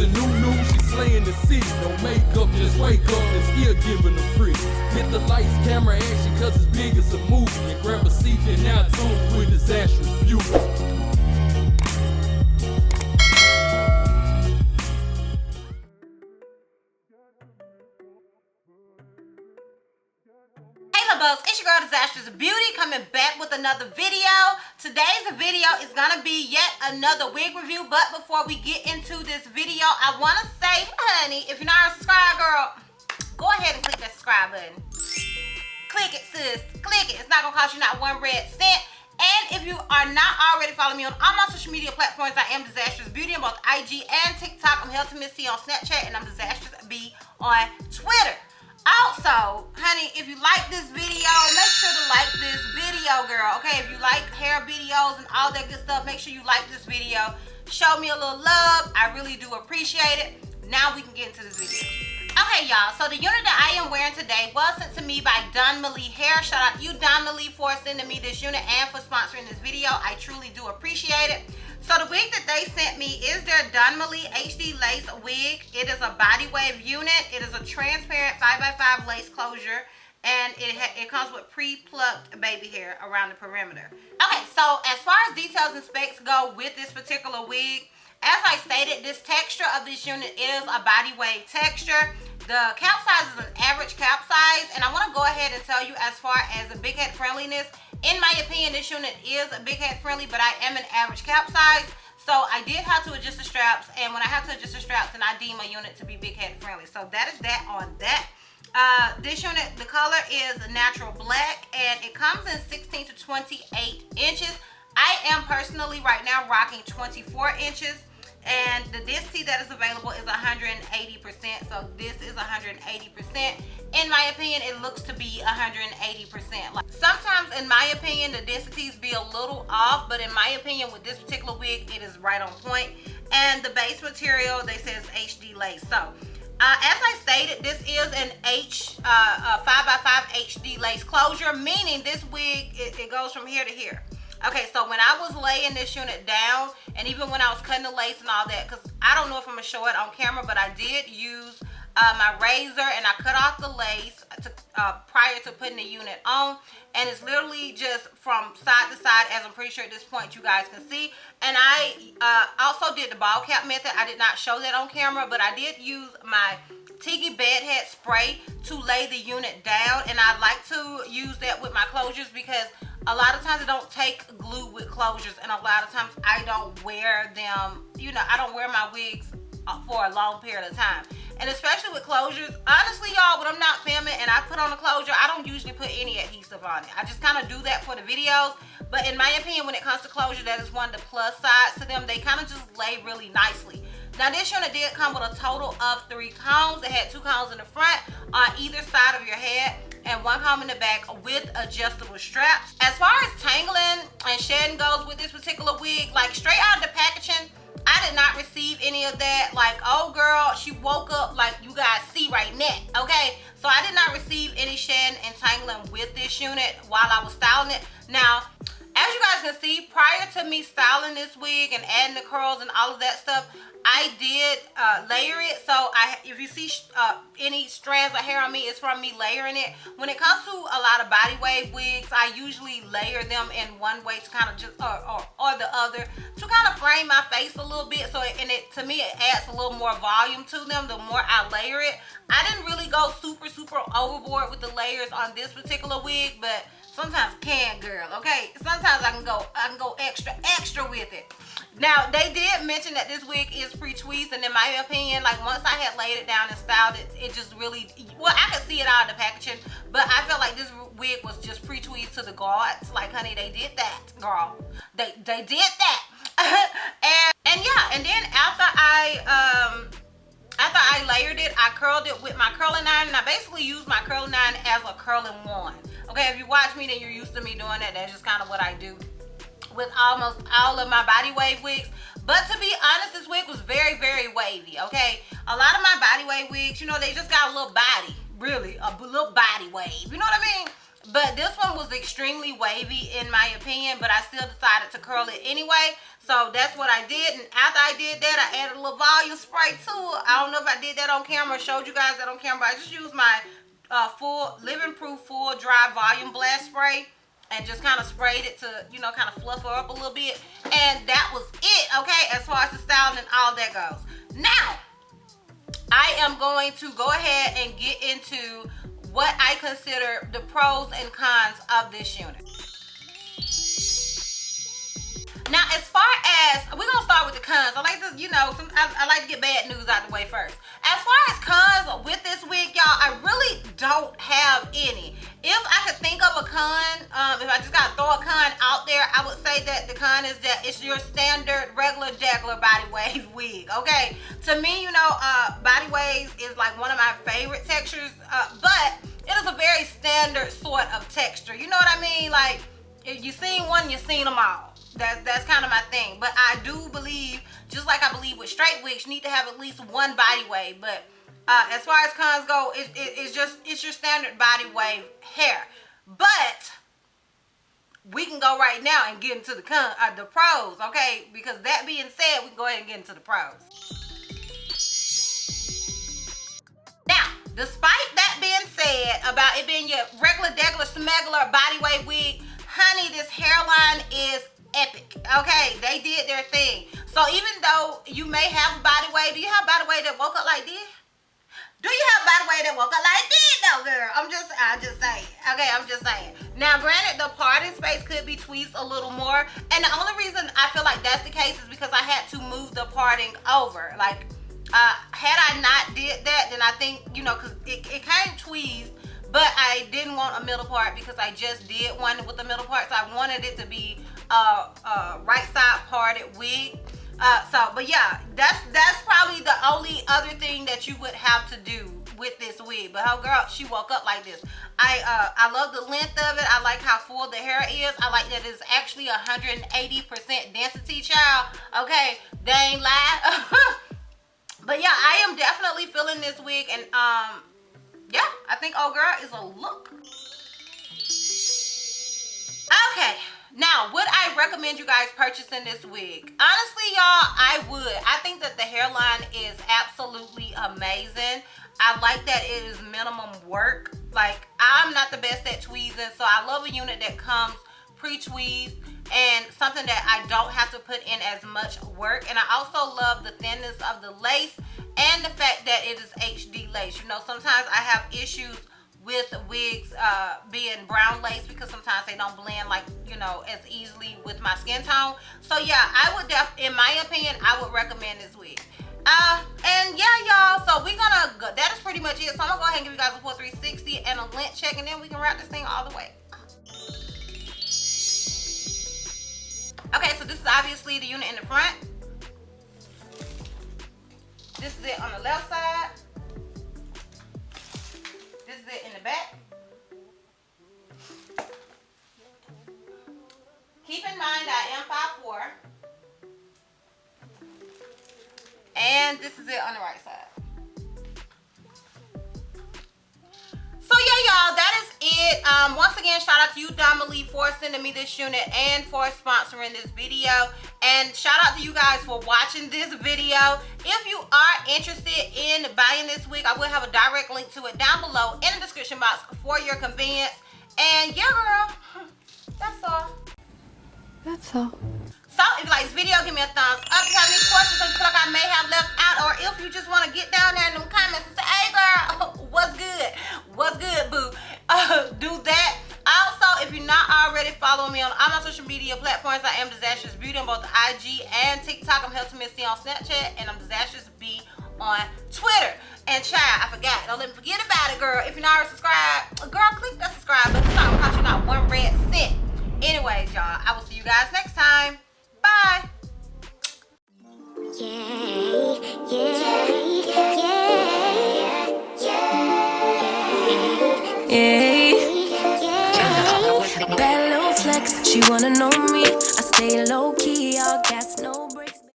a new, she's slaying the city. No makeup, just wake up and still giving them pretty. Hit the lights, camera, action, cause it's big as a movie. And grab a seat and now tune with Disastrous Beauty. It's your girl Disastrous Beauty coming back with another video. Today's video is gonna be yet another wig review, but before we get into this video, I want to say, honey, if you're not a subscribe girl, go ahead and click that subscribe button. Click it, sis, click it. It's not gonna cost you not one red cent. And if you are not already following me on all my social media platforms, I am Disastrous Beauty on both IG and TikTok. I'm Healthy Miss T on Snapchat, and I'm Disastrous B on Twitter. Also, honey, if you like this video, make sure to like this video, girl. Okay, if you like hair videos and all that good stuff, make sure you like this video. Show me a little love. I really do appreciate it. Now we can get into this video. Okay, y'all, so the unit that I am wearing today was sent to me by Donmily Hair. Shout out to you, Donmily, for sending me this unit and for sponsoring this video. I truly do appreciate it. So the wig that they sent me is their Donmily HD Lace wig. It is a body wave unit. It is a transparent 5x5 lace closure, and it comes with pre-plucked baby hair around the perimeter. Okay, so as far as details and specs go with this particular wig, as I stated, this texture of this unit is a body wave texture. The cap size is an average cap size, and I want to go ahead and tell you, as far as the big head friendliness, in my opinion, this unit is a big head friendly, but I am an average cap size, so I did have to adjust the straps, and when I have to adjust the straps, then I deem a unit to be big head friendly. So that is that on that. This unit, the color is natural black, and it comes in 16 to 28 inches. I am personally right now rocking 24 inches. And the density that is available is 180%. So this is 180%. In my opinion, it looks to be 180%. Like, sometimes, in my opinion, the densities be a little off, but in my opinion, with this particular wig, it is right on point. And the base material, they say, is HD lace. So, as I stated, this is an 5x5 HD lace closure, meaning this wig, it goes from here to here. Okay, so when I was laying this unit down, and even when I was cutting the lace and all that, because I don't know if I'm going to show it on camera, but I did use my razor, and I cut off the lace prior to putting the unit on, and it's literally just from side to side, as I'm pretty sure at this point you guys can see. And I also did the ball cap method. I did not show that on camera, but I did use my Tiki Bedhead spray to lay the unit down, and I like to use that with my closures because a lot of times I don't take glue with closures, and a lot of times I don't wear them, you know, I don't wear my wigs for a long period of time. And especially with closures, honestly, y'all, when I'm not filming and I put on a closure, I don't usually put any adhesive on it. I just kind of do that for the videos. But in my opinion, when it comes to closure, that is one of the plus sides to them. They kind of just lay really nicely. Now, this unit did come with a total of 3 combs. It had 2 combs in the front on either side of your head, and 1 comb in the back with adjustable straps. As far as tangling and shedding goes with this particular wig, like straight out of the packaging, I did not receive any of that. Like, oh girl, she woke up like you guys see right now, okay? So I did not receive any shedding and tangling with this unit while I was styling it. Now, as you guys can see, prior to me styling this wig and adding the curls and all of that stuff, I did layer it. So if you see any strands of hair on me, it's from me layering it. When it comes to a lot of body wave wigs, I usually layer them in one way to kind of just, or the other, to kind of frame my face a little bit. So, to me, it adds a little more volume to them the more I layer it. I didn't really go super overboard with the layers on this particular wig, but sometimes can, girl, okay? Sometimes I can go extra with it. Now, they did mention that this wig is pre-tweezed, and in my opinion, like, once I had laid it down and styled it, it just really, well, I could see it out of the packaging, but I felt like this wig was just pre-tweezed to the guards. Like, honey, they did that, girl. They did that. and yeah, and then after I layered it, I curled it with my curling iron, and I basically used my curling iron as a curling wand. Okay, if you watch me, then you're used to me doing that. That's just kind of what I do with almost all of my body wave wigs. But to be honest, this wig was very wavy, okay? A lot of my body wave wigs, you know, they just got a little body, really, a little body wave, you know what I mean? But this one was extremely wavy in my opinion, but I still decided to curl it anyway. So that's what I did. And after I did that, I added a little volume spray to it. I don't know if I did that on camera or showed you guys that on camera. I just used my full living proof full dry volume blast spray and just kind of sprayed it to, you know, kind of fluff her up a little bit. And that was it, okay, as far as the styling and all that goes. Now, I am going to go ahead and get into what I consider the pros and cons of this unit. Now, as far as, we're gonna start with the cons. I like to, you know, I like to get bad news out the way first. As far as cons with this wig, y'all, I really don't have any. If I could think of a con, if I just gotta throw a con out there, I would say that the con is that it's your standard regular jagular body wave wig, okay? To me, you know, body waves is like one of my favorite textures, but it is a very standard sort of texture. You know what I mean? Like, if you seen one, you seen them all. That's kind of my thing. But I do believe, just like I believe with straight wigs, you need to have at least one body wave. But as far as cons go, it's your standard body wave hair. But we can go right now and get into the pros, okay? Because that being said, we can go ahead and get into the pros. Now, despite that being said about it being your regular, degular, smegular body wave wig, honey, this hairline is epic, okay? They did their thing. So even though you may have a body wave, do you have a body wave that woke up like this? Do you have a body wave that woke up like this though, girl? I'm just saying. Okay, I'm just saying. Now, granted, the parting space could be tweezed a little more. And the only reason I feel like that's the case is because I had to move the parting over. Like, had I not did that, then I think, you know, because it came tweezed, but I didn't want a middle part because I just did one with the middle part. So I wanted it to be right side parted wig. But yeah, that's probably the only other thing that you would have to do with this wig. But her girl, she woke up like this. I love the length of it. I like how full the hair is. I like that it's actually 180% density, child. Okay, they ain't lie. But yeah, I am definitely feeling this wig, and yeah, I think old girl is a look. Okay. Now, would I recommend you guys purchasing this wig? Honestly, y'all, I would. I think that the hairline is absolutely amazing. I like that it is minimum work. Like, I'm not the best at tweezing, so I love a unit that comes pre-tweezed and something that I don't have to put in as much work. And I also love the thinness of the lace and the fact that it is HD lace. You know, sometimes I have issues with wigs being brown lace because sometimes they don't blend, like, you know, as easily with my skin tone. So yeah, I would in my opinion, I would recommend this wig. And yeah, y'all, so we're gonna go, that is pretty much it. So I'm gonna go ahead and give you guys a full 360 and a length check, and then we can wrap this thing all the way. Okay, so this is obviously the unit in the front. This is it on the left side. This is it in the back. Keep in mind I am 5'4". And this is it on the right side. So yeah, y'all, that is it. Once again, shout out to you, Donmily, for sending me this unit and for sponsoring this video. And shout out to you guys for watching this video. If you are interested in buying this wig, I will have a direct link to it down below in the description box for your convenience. And yeah, girl, that's all. That's all. So if you like this video, give me a thumbs up. If you have any questions that you feel like I may have left out, or if you just want to get down there in the comments and say, hey girl, what's good? What's good, boo? Do that. Also, if you're not already following me on all my social media platforms, I am DizastrousBeauty on both IG and TikTok. I'm HealthyMissy on Snapchat, and I'm DizastrousB on Twitter. And child, I forgot. Don't let me forget about it, girl. If you're not already subscribed, girl, click that subscribe button. It's not gonna cost you not one red cent. Anyways, y'all, I will see you guys next time. Bye. Bad little flex, she wanna know me. I stay low key, all gas.